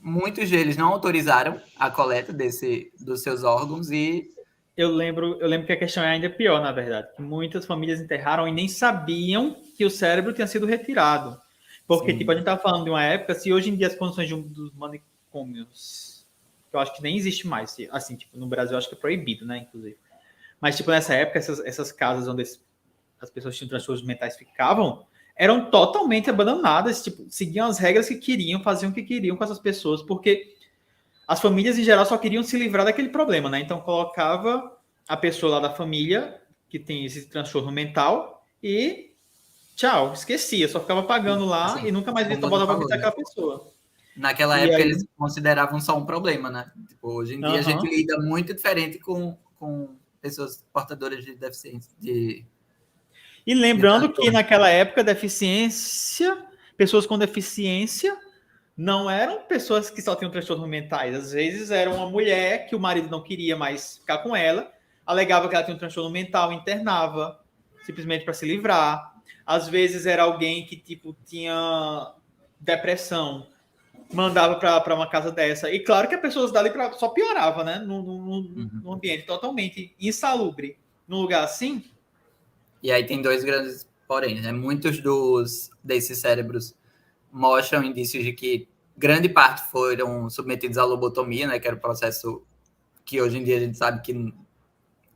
Muitos deles não autorizaram a coleta dos seus órgãos e... Eu lembro que a questão é ainda pior, na verdade. Que muitas famílias enterraram e nem sabiam que o cérebro tinha sido retirado. Porque, Sim. tipo, a gente estava falando de uma época, se hoje em dia as condições dos manicômios, que eu acho que nem existe mais, assim, tipo, no Brasil eu acho que é proibido, né, inclusive. Mas, tipo, nessa época, essas casas onde as pessoas que tinham transtornos mentais ficavam, eram totalmente abandonadas, tipo, seguiam as regras que queriam, faziam o que queriam com essas pessoas, porque as famílias, em geral, só queriam se livrar daquele problema, né? Então, colocava a pessoa lá da família, que tem esse transtorno mental, e tchau, esquecia. Só ficava pagando lá assim, e nunca mais voltava a visitar aquela pessoa. Naquela E época, aí... eles consideravam só um problema, né? Tipo, hoje em dia, a gente lida muito diferente com pessoas portadoras de deficiência. E lembrando que, naquela época, pessoas com deficiência não eram pessoas que só tinham transtornos mentais. Às vezes era uma mulher que o marido não queria mais ficar com ela, alegava que ela tinha um transtorno mental, internava, simplesmente para se livrar. Às vezes era alguém que tipo tinha depressão, mandava para uma casa dessa. E claro que as pessoas dali só piorava, né? Num ambiente totalmente insalubre. Num lugar assim. E aí tem dois grandes porém, né? Muitos desses cérebros mostram indícios de que grande parte foram submetidos à lobotomia, né? Que era o processo que hoje em dia a gente sabe que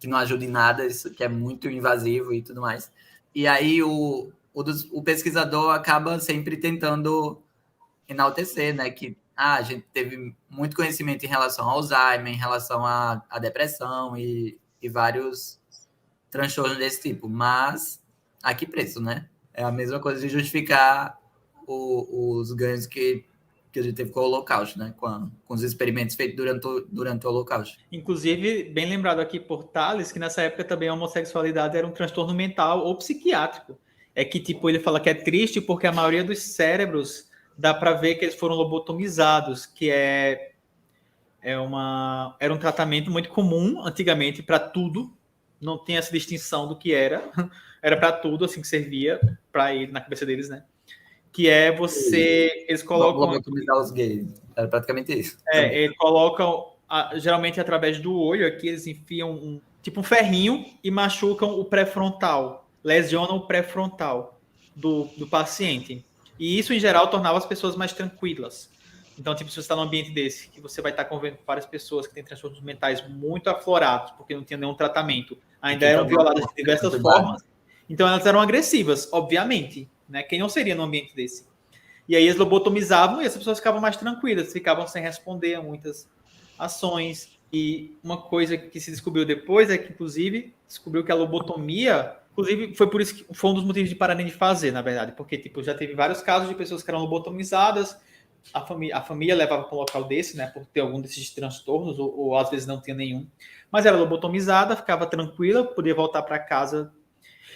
não ajuda em nada, isso que é muito invasivo e tudo mais. E aí o pesquisador acaba sempre tentando enaltecer, né? Que a gente teve muito conhecimento em relação ao Alzheimer, em relação à depressão e vários transtornos desse tipo, mas a que preço, né? É a mesma coisa de justificar os ganhos que a gente teve com o Holocausto, né? Com os experimentos feitos durante o Holocausto. Inclusive, bem lembrado aqui por Tales, que nessa época também a homossexualidade era um transtorno mental ou psiquiátrico. É que, tipo, ele fala que é triste porque a maioria dos cérebros dá para ver que eles foram lobotomizados, que era um tratamento muito comum antigamente para tudo, não tinha essa distinção do que era para tudo, assim, que servia para ele, na cabeça deles, né? Que é eles colocam... Lobotomizar os gays, era praticamente isso. Eles colocam, geralmente através do olho aqui, eles enfiam um ferrinho e machucam o pré-frontal, lesionam o pré-frontal do paciente. E isso, em geral, tornava as pessoas mais tranquilas. Então, tipo, se você está num ambiente desse, que você vai estar convivendo com várias pessoas que têm transtornos mentais muito aflorados, porque não tinha nenhum tratamento, ainda eram violadas de diversas formas, então elas eram agressivas, obviamente, né? Quem não seria num ambiente desse? E aí eles lobotomizavam e as pessoas ficavam mais tranquilas, ficavam sem responder a muitas ações. E uma coisa que se descobriu depois é que, inclusive, descobriu que a lobotomia, inclusive, foi por isso que foi um dos motivos de pararem de fazer, na verdade, porque tipo, já teve vários casos de pessoas que eram lobotomizadas, a família levava para um local desse, né, por ter algum desses transtornos, ou às vezes não tinha nenhum, mas era lobotomizada, ficava tranquila, podia voltar para casa.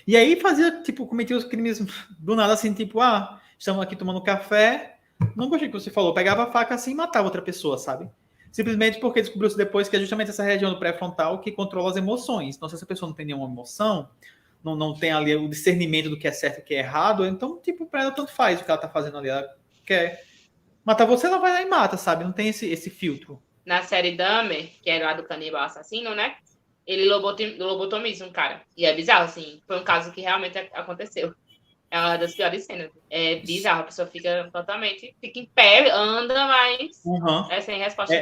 E aí fazia, tipo, cometia os crimes do nada, assim, tipo, estamos aqui tomando café, não gostei do que você falou, pegava a faca assim e matava outra pessoa, sabe? Simplesmente porque descobriu-se depois que é justamente essa região do pré-frontal que controla as emoções. Então, se essa pessoa não tem nenhuma emoção, não tem ali o discernimento do que é certo e o que é errado, então, tipo, pra ela tanto faz o que ela tá fazendo ali. Ela quer matar você, ela vai lá e mata, sabe? Não tem esse filtro. Na série Dahmer, que é lá do canibal assassino, né? Ele lobotomiza um cara. E é bizarro, assim. Foi um caso que realmente aconteceu. É uma das piores cenas. É bizarro, a pessoa fica em pé, anda, mas é sem resposta.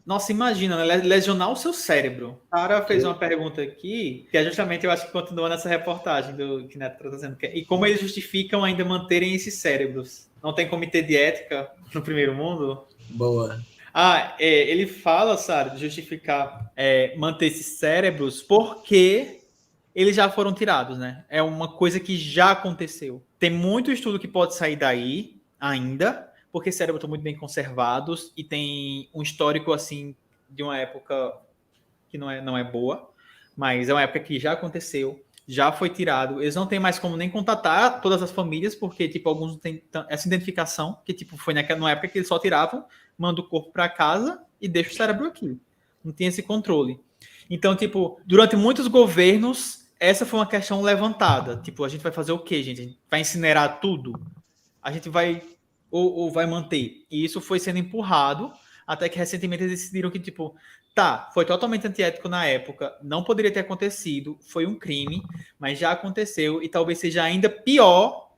Nossa, imagina, né? Lesionar o seu cérebro. O cara fez uma pergunta aqui, que é justamente, eu acho que continua nessa reportagem do que Neto está trazendo. E como eles justificam ainda manterem esses cérebros? Não tem comitê de ética no primeiro mundo? Boa. Ele fala, sabe, de justificar manter esses cérebros porque eles já foram tirados, né? É uma coisa que já aconteceu. Tem muito estudo que pode sair daí ainda, porque cérebros estão muito bem conservados e tem um histórico, assim, de uma época que não é boa, mas é uma época que já aconteceu, já foi tirado. Eles não têm mais como nem contatar todas as famílias, porque, tipo, alguns não têm essa identificação, que, tipo, foi numa época que eles só tiravam, manda o corpo para casa e deixa o cérebro aqui. Não tem esse controle. Então, tipo, durante muitos governos, essa foi uma questão levantada. Tipo, a gente vai fazer o quê, gente? A gente vai incinerar tudo? A gente vai... Ou vai manter? E isso foi sendo empurrado, até que recentemente eles decidiram que, tipo, tá, foi totalmente antiético na época, não poderia ter acontecido, foi um crime, mas já aconteceu, e talvez seja ainda pior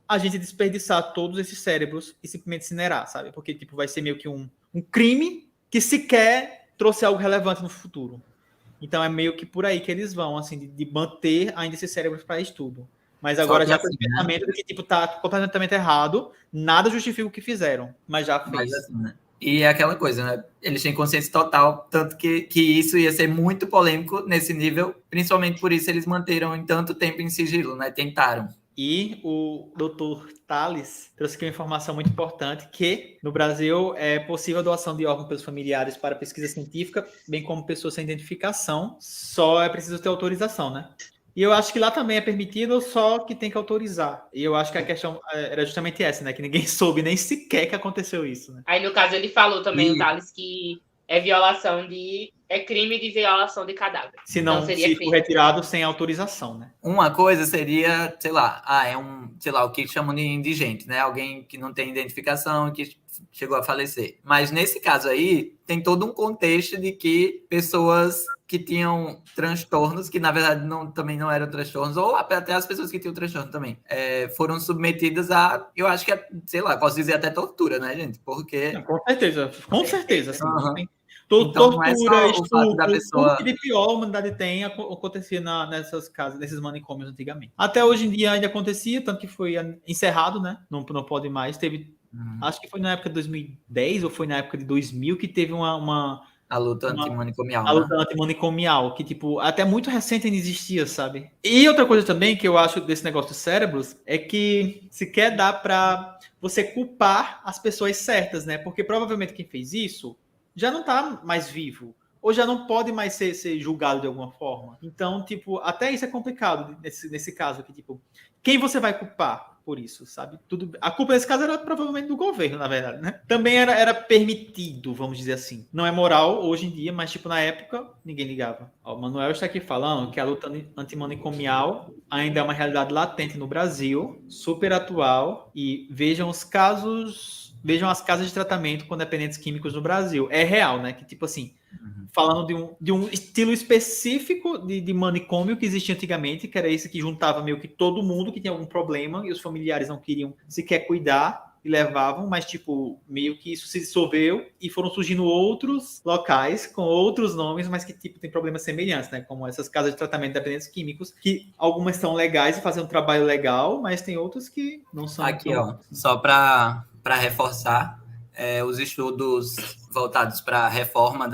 a gente desperdiçar todos esses cérebros e simplesmente incinerar, sabe? Porque, tipo, vai ser meio que um crime que sequer trouxe algo relevante no futuro. Então é meio que por aí que eles vão, assim, de manter ainda esses cérebros para estudo. Mas agora já assim, tem o pensamento de que, tipo, tá completamente errado, nada justifica o que fizeram, mas já fez. Mas assim, né? E é aquela coisa, né? Eles têm consciência total, tanto que isso ia ser muito polêmico nesse nível, principalmente por isso eles manteram em tanto tempo em sigilo, né? Tentaram. E o Dr. Tales trouxe aqui uma informação muito importante, que no Brasil é possível a doação de órgãos pelos familiares para pesquisa científica, bem como pessoas sem identificação, só é preciso ter autorização, né? E eu acho que lá também é permitido, só que tem que autorizar. E eu acho que a questão era justamente essa, né? Que ninguém soube nem sequer que aconteceu isso, né? Aí, no caso, ele falou também, o Thales, que é crime de violação de cadáver. Se não, seria se for crime. retirado sem autorização, né? Uma coisa seria, sei lá, o que chamam de indigente, né? Alguém que não tem identificação e que chegou a falecer. Mas nesse caso aí, tem todo um contexto de que pessoas que tinham transtornos, que na verdade também não eram transtornos, ou até as pessoas que tinham transtorno também, foram submetidas a, eu acho que, sei lá, posso dizer até tortura, né, gente? Porque... Com certeza. Assim, Uhum. Tortura, não é só o fato da pessoa... tudo que de pior a humanidade tem acontecia nessas casas, nesses manicômios antigamente. Até hoje em dia ainda acontecia, tanto que foi encerrado, né? Não pode mais. Teve, acho que foi na época de 2010 ou foi na época de 2000 que teve a luta antimanicomial. A luta antimanicomial, que, tipo, até muito recente ainda existia, sabe? E outra coisa também que eu acho desse negócio dos cérebros é que sequer dá pra você culpar as pessoas certas, né? Porque provavelmente quem fez isso já não tá mais vivo, ou já não pode mais ser julgado de alguma forma. Então, tipo, até isso é complicado nesse caso aqui, tipo, quem você vai culpar por isso, sabe? A culpa nesse caso era provavelmente do governo, na verdade, né? Também era permitido, vamos dizer assim. Não é moral hoje em dia, mas, tipo, na época, ninguém ligava. Ó, o Manuel está aqui falando que a luta antimanicomial ainda é uma realidade latente no Brasil, super atual, e vejam as casas de tratamento com dependentes químicos no Brasil. É real, né? Que, tipo assim, falando de um estilo específico de manicômio que existia antigamente, que era esse que juntava meio que todo mundo que tinha algum problema e os familiares não queriam sequer cuidar e levavam, mas, tipo, meio que isso se dissolveu e foram surgindo outros locais com outros nomes, mas que, tipo, tem problemas semelhantes, né? Como essas casas de tratamento de dependentes químicos, que algumas são legais e fazem um trabalho legal, mas tem outras que não são. Aqui, ó, só para reforçar, os estudos voltados para a reforma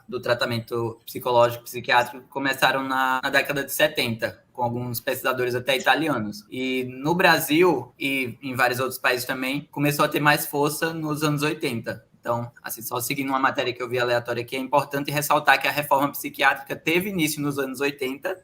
do tratamento psicológico psiquiátrico começaram na década de 70, com alguns pesquisadores até italianos. E no Brasil e em vários outros países também, começou a ter mais força nos anos 80. Então, assim, só seguindo uma matéria que eu vi aleatória aqui, é importante ressaltar que a reforma psiquiátrica teve início nos anos 80,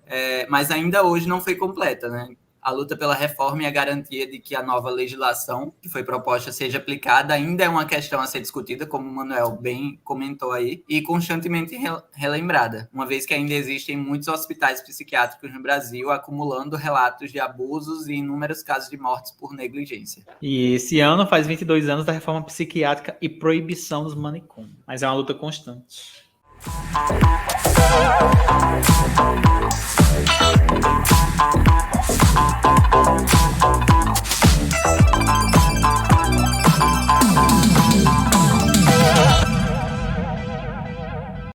mas ainda hoje não foi completa, né? A luta pela reforma e a garantia de que a nova legislação que foi proposta seja aplicada ainda é uma questão a ser discutida, como o Manuel bem comentou aí, e constantemente relembrada, uma vez que ainda existem muitos hospitais psiquiátricos no Brasil acumulando relatos de abusos e inúmeros casos de mortes por negligência. E esse ano faz 22 anos da reforma psiquiátrica e proibição dos manicômios, mas é uma luta constante.